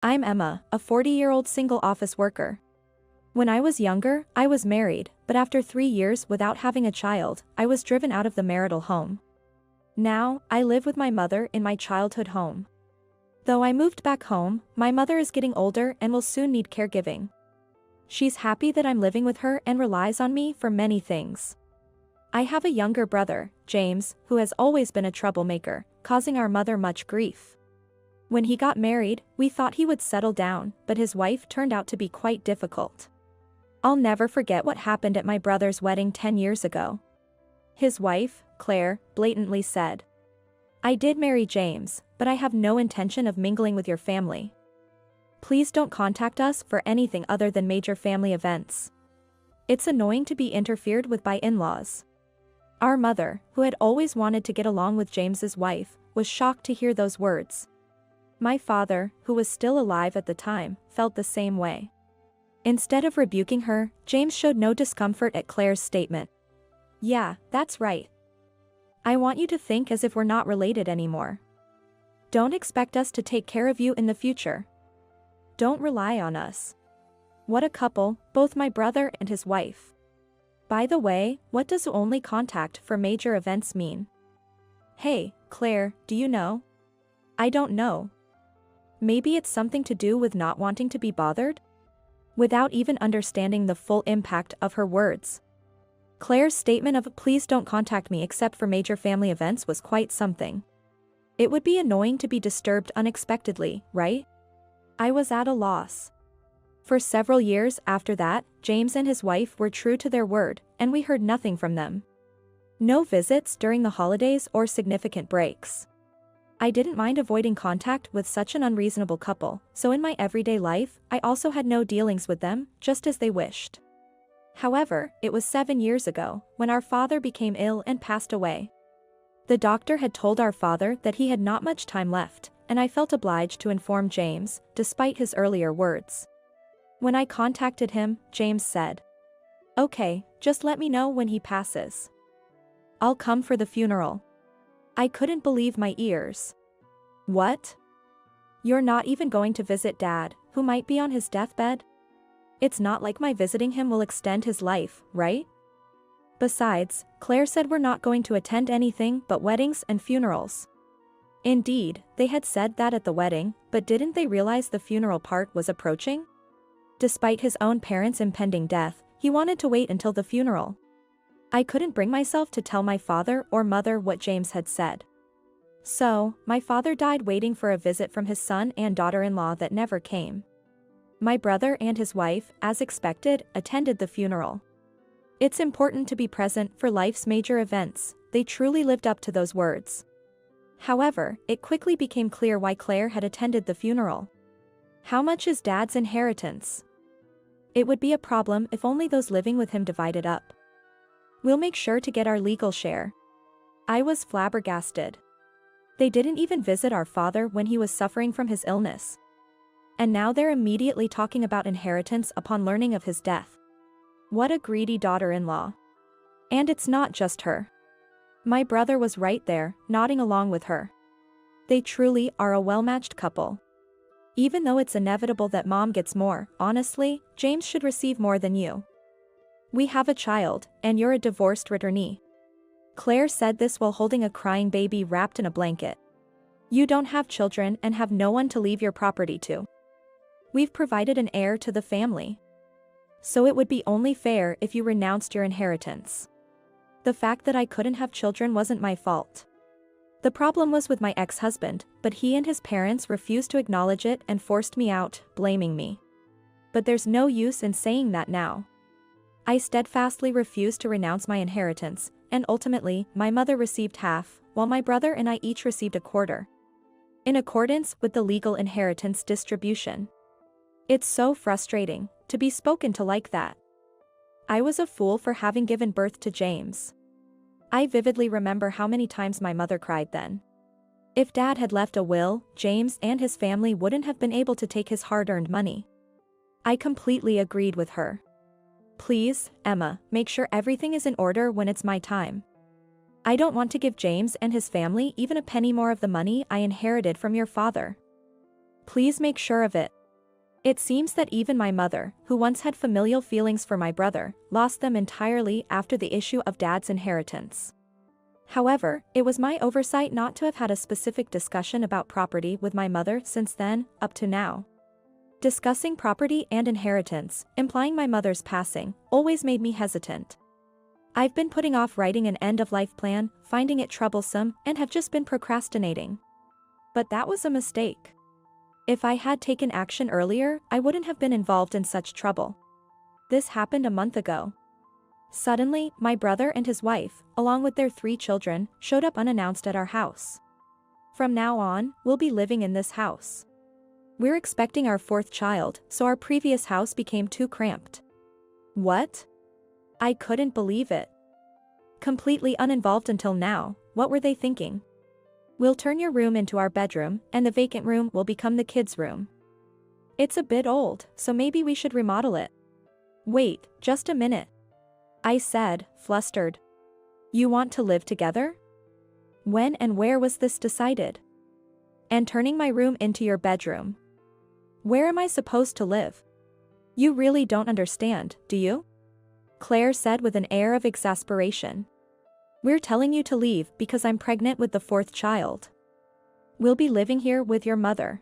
I'm Emma, a 40-year-old single office worker. When I was younger, I was married, but after 3 years without having a child, I was driven out of the marital home. Now, I live with my mother in my childhood home. Though I moved back home, my mother is getting older and will soon need caregiving. She's happy that I'm living with her and relies on me for many things. I have a younger brother, James, who has always been a troublemaker, causing our mother much grief. When he got married, we thought he would settle down, but his wife turned out to be quite difficult. I'll never forget what happened at my brother's wedding 10 years ago. His wife, Claire, blatantly said, "I did marry James, but I have no intention of mingling with your family. Please don't contact us for anything other than major family events. It's annoying to be interfered with by in-laws." Our mother, who had always wanted to get along with James's wife, was shocked to hear those words. My father, who was still alive at the time, felt the same way. Instead of rebuking her, James showed no discomfort at Claire's statement. "Yeah, that's right. I want you to think as if we're not related anymore. Don't expect us to take care of you in the future. Don't rely on us." What a couple, both my brother and his wife. By the way, what does only contact for major events mean? Hey, Claire, do you know? I don't know. Maybe it's something to do with not wanting to be bothered? Without even understanding the full impact of her words, Claire's statement of "please don't contact me except for major family events" was quite something. It would be annoying to be disturbed unexpectedly, right? I was at a loss. For several years after that, James and his wife were true to their word, and we heard nothing from them. No visits during the holidays or significant breaks. I didn't mind avoiding contact with such an unreasonable couple, so in my everyday life, I also had no dealings with them, just as they wished. However, it was 7 years ago, when our father became ill and passed away. The doctor had told our father that he had not much time left, and I felt obliged to inform James, despite his earlier words. When I contacted him, James said, "Okay, just let me know when he passes. I'll come for the funeral." I couldn't believe my ears. What? You're not even going to visit Dad, who might be on his deathbed? It's not like my visiting him will extend his life, right? Besides, Claire said we're not going to attend anything but weddings and funerals. Indeed, they had said that at the wedding, but didn't they realize the funeral part was approaching? Despite his own parents' impending death, he wanted to wait until the funeral. I couldn't bring myself to tell my father or mother what James had said. So, my father died waiting for a visit from his son and daughter-in-law that never came. My brother and his wife, as expected, attended the funeral. It's important to be present for life's major events. They truly lived up to those words. However, it quickly became clear why Claire had attended the funeral. How much is Dad's inheritance? It would be a problem if only those living with him divided up. We'll make sure to get our legal share. I was flabbergasted. They didn't even visit our father when he was suffering from his illness. And now they're immediately talking about inheritance upon learning of his death. What a greedy daughter-in-law. And it's not just her. My brother was right there, nodding along with her. They truly are a well-matched couple. Even though it's inevitable that Mom gets more, honestly, James should receive more than you. We have a child, and you're a divorced returnee. Claire said this while holding a crying baby wrapped in a blanket. You don't have children and have no one to leave your property to. We've provided an heir to the family. So it would be only fair if you renounced your inheritance. The fact that I couldn't have children wasn't my fault. The problem was with my ex-husband, but he and his parents refused to acknowledge it and forced me out, blaming me. But there's no use in saying that now. I steadfastly refused to renounce my inheritance, and ultimately, my mother received half, while my brother and I each received a quarter. In accordance with the legal inheritance distribution. It's so frustrating to be spoken to like that. I was a fool for having given birth to James. I vividly remember how many times my mother cried then. If Dad had left a will, James and his family wouldn't have been able to take his hard-earned money. I completely agreed with her. Please, Emma, make sure everything is in order when it's my time. I don't want to give James and his family even a penny more of the money I inherited from your father. Please make sure of it. It seems that even my mother, who once had familial feelings for my brother, lost them entirely after the issue of Dad's inheritance. However, it was my oversight not to have had a specific discussion about property with my mother since then, up to now. Discussing property and inheritance, implying my mother's passing, always made me hesitant. I've been putting off writing an end-of-life plan, finding it troublesome, and have just been procrastinating. But that was a mistake. If I had taken action earlier, I wouldn't have been involved in such trouble. This happened a month ago. Suddenly, my brother and his wife, along with their 3 children, showed up unannounced at our house. From now on, we'll be living in this house. We're expecting our 4th child, so our previous house became too cramped. What? I couldn't believe it. Completely uninvolved until now, what were they thinking? We'll turn your room into our bedroom, and the vacant room will become the kids' room. It's a bit old, so maybe we should remodel it. Wait, just a minute. I said, flustered. You want to live together? When and where was this decided? And turning my room into your bedroom. Where am I supposed to live? You really don't understand, do you? Claire said with an air of exasperation. We're telling you to leave because I'm pregnant with the 4th child. We'll be living here with your mother.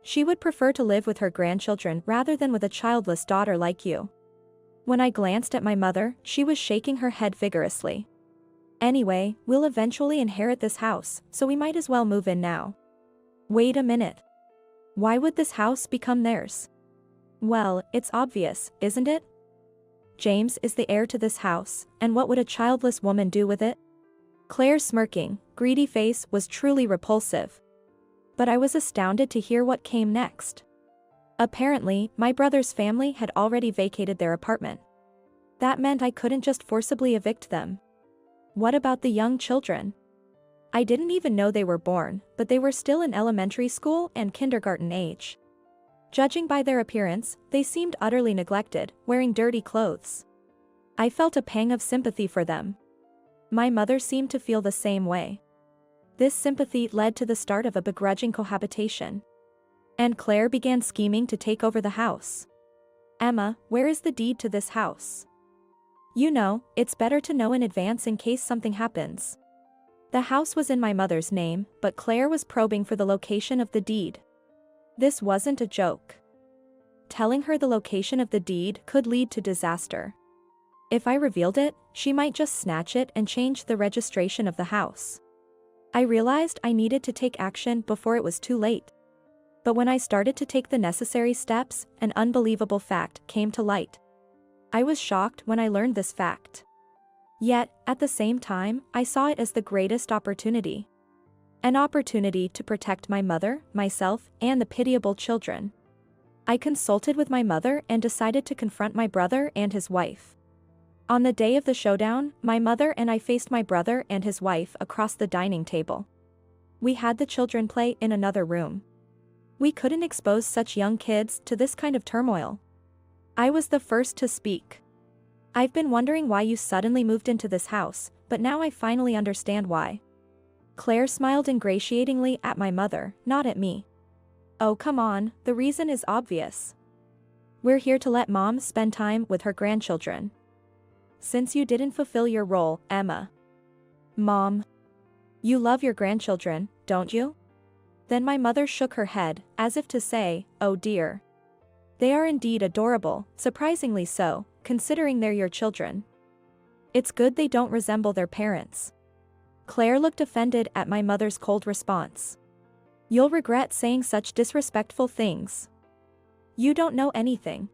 She would prefer to live with her grandchildren rather than with a childless daughter like you. When I glanced at my mother, she was shaking her head vigorously. Anyway, we'll eventually inherit this house, so we might as well move in now. Wait a minute. Why would this house become theirs? Well, it's obvious, isn't it? James is the heir to this house, and what would a childless woman do with it? Claire's smirking, greedy face was truly repulsive. But I was astounded to hear what came next. Apparently, my brother's family had already vacated their apartment. That meant I couldn't just forcibly evict them. What about the young children? I didn't even know they were born, but they were still in elementary school and kindergarten age. Judging by their appearance, they seemed utterly neglected, wearing dirty clothes. I felt a pang of sympathy for them. My mother seemed to feel the same way. This sympathy led to the start of a begrudging cohabitation. And Claire began scheming to take over the house. Emma, where is the deed to this house? You know, it's better to know in advance in case something happens. The house was in my mother's name, but Claire was probing for the location of the deed. This wasn't a joke. Telling her the location of the deed could lead to disaster. If I revealed it, she might just snatch it and change the registration of the house. I realized I needed to take action before it was too late. But when I started to take the necessary steps, an unbelievable fact came to light. I was shocked when I learned this fact. Yet, at the same time, I saw it as the greatest opportunity. An opportunity to protect my mother, myself, and the pitiable children. I consulted with my mother and decided to confront my brother and his wife. On the day of the showdown, my mother and I faced my brother and his wife across the dining table. We had the children play in another room. We couldn't expose such young kids to this kind of turmoil. I was the first to speak. I've been wondering why you suddenly moved into this house, but now I finally understand why. Claire smiled ingratiatingly at my mother, not at me. Oh come on, the reason is obvious. We're here to let Mom spend time with her grandchildren. Since you didn't fulfill your role, Emma. Mom. You love your grandchildren, don't you? Then my mother shook her head, as if to say, oh dear. They are indeed adorable, surprisingly so, considering they're your children. It's good they don't resemble their parents. Claire looked offended at my mother's cold response. You'll regret saying such disrespectful things. You don't know anything.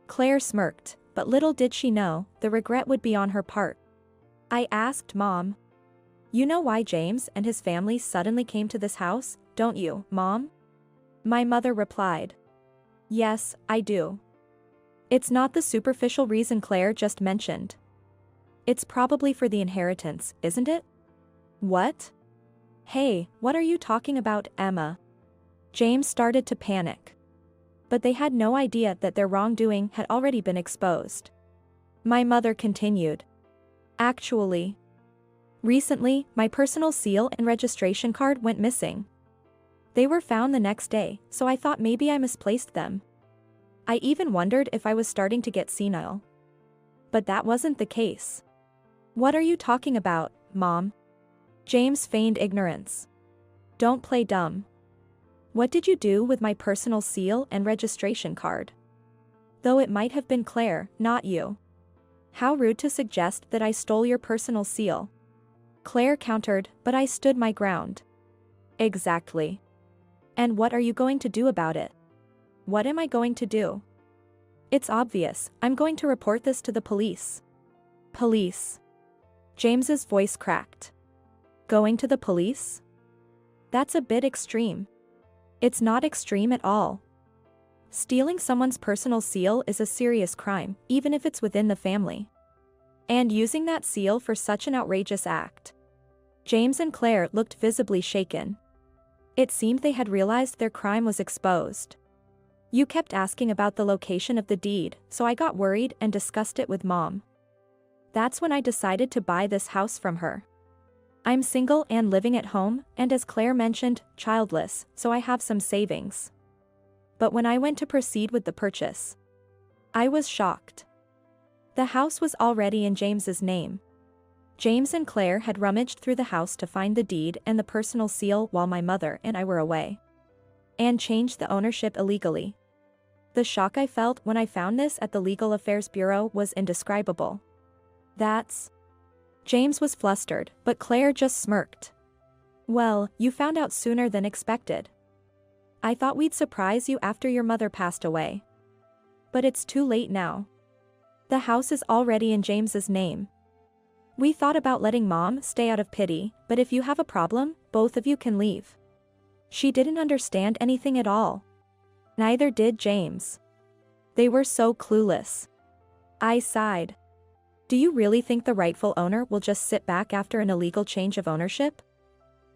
Claire smirked, but little did she know, the regret would be on her part. I asked Mom. You know why James and his family suddenly came to this house, don't you, Mom? My mother replied. Yes, I do. It's not the superficial reason Claire just mentioned. It's probably for the inheritance, isn't it? What? Hey, what are you talking about, Emma? James started to panic. But they had no idea that their wrongdoing had already been exposed. My mother continued. Actually, recently, my personal seal and registration card went missing. They were found the next day, so I thought maybe I misplaced them. I even wondered if I was starting to get senile. But that wasn't the case. What are you talking about, Mom? James feigned ignorance. Don't play dumb. What did you do with my personal seal and registration card? Though it might have been Claire, not you. How rude to suggest that I stole your personal seal. Claire countered, but I stood my ground. Exactly. And what are you going to do about it? What am I going to do? It's obvious, I'm going to report this to the police. Police. James's voice cracked. Going to the police? That's a bit extreme. It's not extreme at all. Stealing someone's personal seal is a serious crime, even if it's within the family. And using that seal for such an outrageous act. James and Claire looked visibly shaken. It seemed they had realized their crime was exposed. You kept asking about the location of the deed, so I got worried and discussed it with Mom. That's when I decided to buy this house from her. I'm single and living at home, and as Claire mentioned, childless, so I have some savings. But when I went to proceed with the purchase, I was shocked. The house was already in James's name. James and Claire had rummaged through the house to find the deed and the personal seal while my mother and I were away. And changed the ownership illegally. The shock I felt when I found this at the Legal Affairs Bureau was indescribable. That's... James was flustered, but Claire just smirked. Well, you found out sooner than expected. I thought we'd surprise you after your mother passed away. But it's too late now. The house is already in James's name. We thought about letting Mom stay out of pity, but if you have a problem, both of you can leave. She didn't understand anything at all. Neither did James. They were so clueless. I sighed. Do you really think the rightful owner will just sit back after an illegal change of ownership?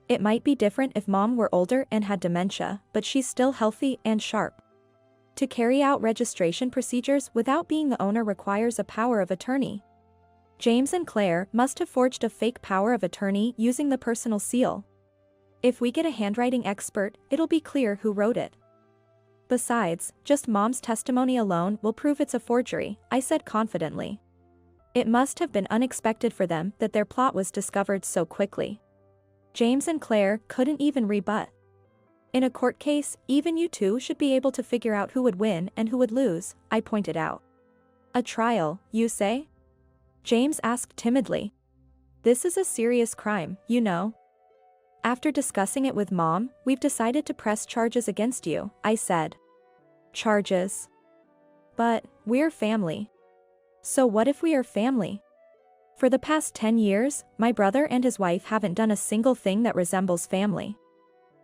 It might be different if Mom were older and had dementia, but she's still healthy and sharp. To carry out registration procedures without being the owner requires a power of attorney. James and Claire must have forged a fake power of attorney using the personal seal. If we get a handwriting expert, it'll be clear who wrote it. Besides, just Mom's testimony alone will prove it's a forgery, I said confidently. It must have been unexpected for them that their plot was discovered so quickly. James and Claire couldn't even rebut. In a court case, even you two should be able to figure out who would win and who would lose, I pointed out. A trial, you say? James asked timidly. This is a serious crime, you know. After discussing it with Mom, we've decided to press charges against you, I said. Charges? But, we're family. So what if we are family? For the past 10 years, my brother and his wife haven't done a single thing that resembles family.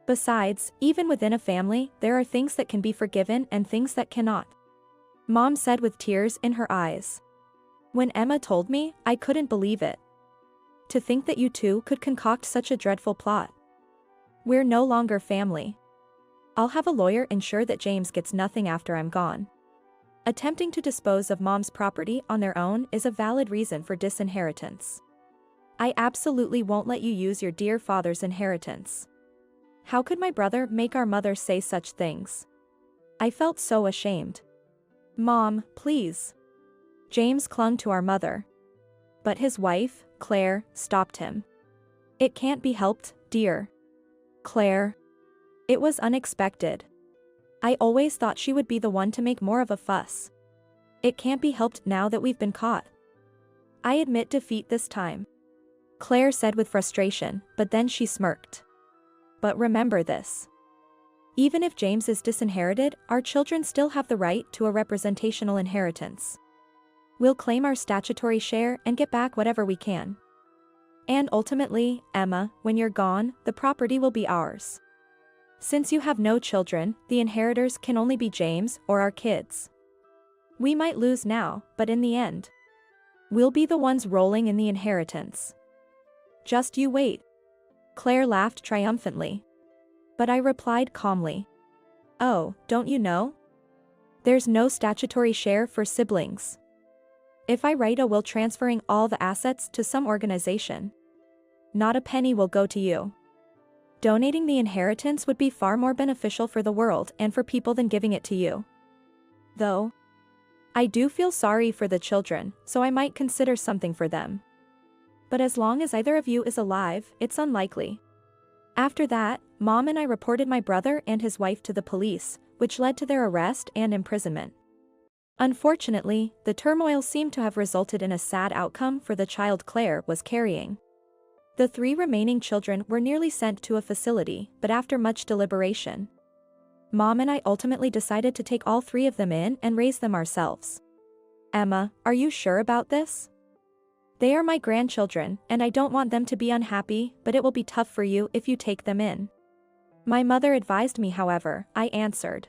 Besides, even within a family, there are things that can be forgiven and things that cannot. Mom said with tears in her eyes. When Emma told me, I couldn't believe it. To think that you two could concoct such a dreadful plot. We're no longer family. I'll have a lawyer ensure that James gets nothing after I'm gone. Attempting to dispose of Mom's property on their own is a valid reason for disinheritance. I absolutely won't let you use your dear father's inheritance. How could my brother make our mother say such things? I felt so ashamed. Mom, please. James clung to our mother. But his wife, Claire, stopped him. It can't be helped, dear. Claire. It was unexpected. I always thought she would be the one to make more of a fuss. It can't be helped now that we've been caught. I admit defeat this time. Claire said with frustration, but then she smirked. But remember this. Even if James is disinherited, our children still have the right to a representational inheritance. We'll claim our statutory share and get back whatever we can. And ultimately, Emma, when you're gone, the property will be ours. Since you have no children, the inheritors can only be James or our kids. We might lose now, but in the end, we'll be the ones rolling in the inheritance. Just you wait. Claire laughed triumphantly. But I replied calmly. Oh, don't you know? There's no statutory share for siblings. If I write a will transferring all the assets to some organization, not a penny will go to you. Donating the inheritance would be far more beneficial for the world and for people than giving it to you. Though, I do feel sorry for the children, so I might consider something for them. But as long as either of you is alive, it's unlikely. After that, Mom and I reported my brother and his wife to the police, which led to their arrest and imprisonment. Unfortunately, the turmoil seemed to have resulted in a sad outcome for the child Claire was carrying. The 3 remaining children were nearly sent to a facility, but after much deliberation, Mom and I ultimately decided to take all 3 of them in and raise them ourselves. Emma, are you sure about this? They are my grandchildren, and I don't want them to be unhappy, but it will be tough for you if you take them in. My mother advised me, however, I answered.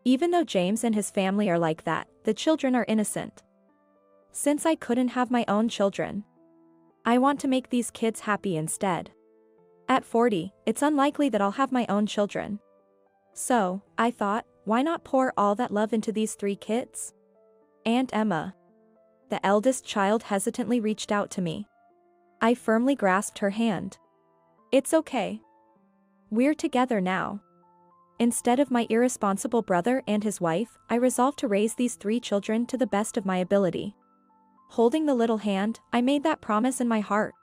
Even though James and his family are like that, the children are innocent. Since I couldn't have my own children, I want to make these kids happy instead. At 40, it's unlikely that I'll have my own children. So, I thought, why not pour all that love into these 3 kids? Aunt Emma, the eldest child, hesitantly reached out to me. I firmly grasped her hand. It's okay. We're together now. Instead of my irresponsible brother and his wife, I resolved to raise these 3 children to the best of my ability. Holding the little hand, I made that promise in my heart.